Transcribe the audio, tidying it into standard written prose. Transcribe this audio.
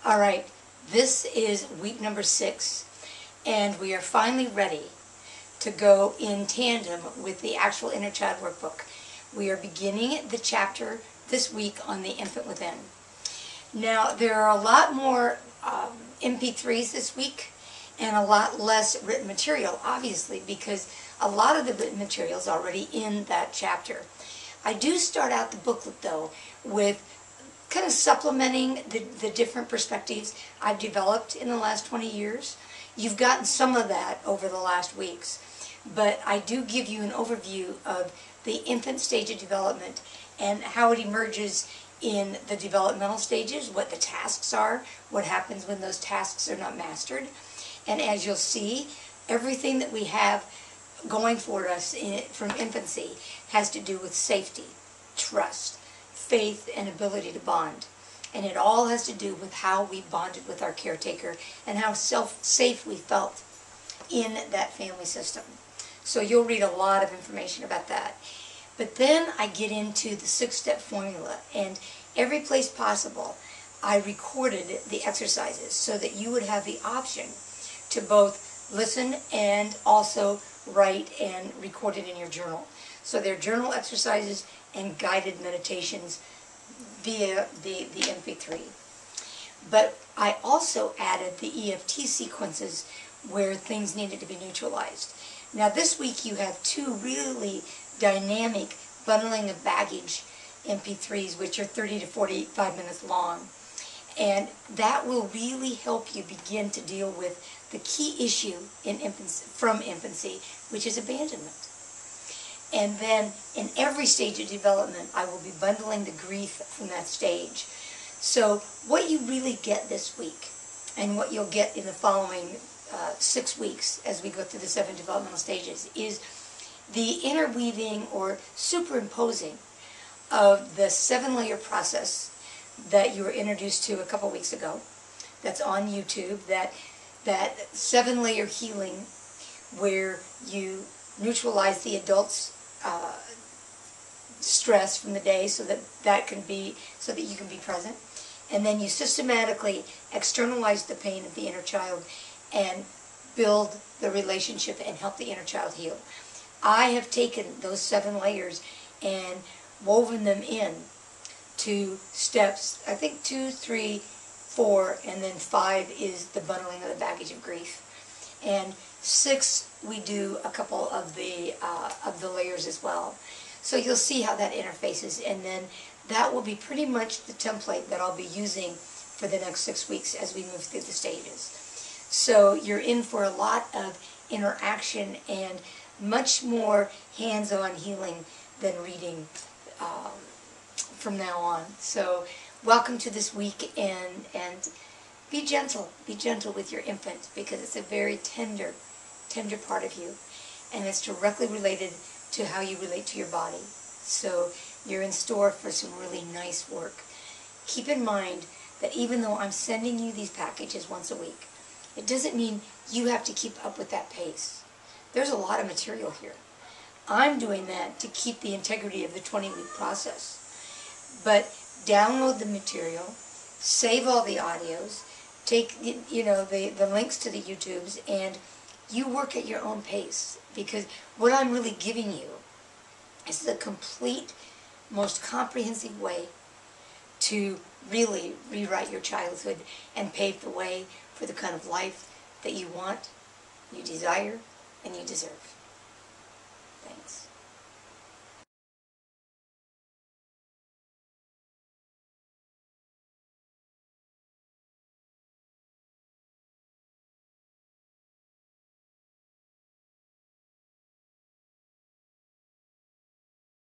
All right, this is week number 6, and we are finally ready to go in tandem with the actual Inner Child Workbook. We are beginning the chapter this week on the infant within. Now, there are a lot more MP3s this week and a lot less written material, obviously, because a lot of the written material is already in that chapter. I do start out the booklet, though, with kind of supplementing the different perspectives I've developed in the last 20 years. You've gotten some of that over the last weeks, but I do give you an overview of the infant stage of development and how it emerges in the developmental stages, what the tasks are, what happens when those tasks are not mastered. And as you'll see, everything that we have going for us from infancy has to do with safety, trust, faith, and ability to bond. And it all has to do with how we bonded with our caretaker and how safe we felt in that family system. So you'll read a lot of information about that. But then I get into the 6-step formula, and every place possible I recorded the exercises so that you would have the option to both listen and also write and record it in your journal. So they're journal exercises and guided meditations via the MP3. But I also added the EFT sequences where things needed to be neutralized. Now this week you have 2 really dynamic bundling of baggage MP3s, which are 30 to 45 minutes long. And that will really help you begin to deal with the key issue in from infancy, which is abandonment. And then in every stage of development, I will be bundling the grief from that stage. So what you really get this week, and what you'll get in the following 6 weeks as we go through the 7 developmental stages, is the interweaving or superimposing of the 7-layer process that you were introduced to a couple weeks ago. That's on YouTube, that 7-layer healing where you neutralize the adult's stress from the day so that you can be present, and then you systematically externalize the pain of the inner child and build the relationship and help the inner child heal. I have taken those 7 layers and woven them in to steps, I think 2, 3, 4, and then 5 is the bundling of the baggage of grief. And 6, we do a couple of the layers as well. So you'll see how that interfaces, and then that will be pretty much the template that I'll be using for the next 6 weeks as we move through the stages. So you're in for a lot of interaction and much more hands-on healing than reading from now on. So welcome to this week, and be gentle with your infant, because it's a very tender part of you, and it's directly related to how you relate to your body. So you're in store for some really nice work. Keep in mind that even though I'm sending you these packages once a week, it doesn't mean you have to keep up with that pace. There's a lot of material here. I'm doing that to keep the integrity of the 20-week process. But download the material, save all the audios, take the links to the YouTubes, and you work at your own pace, because what I'm really giving you is the complete, most comprehensive way to really rewrite your childhood and pave the way for the kind of life that you want, you desire, and you deserve. Thanks.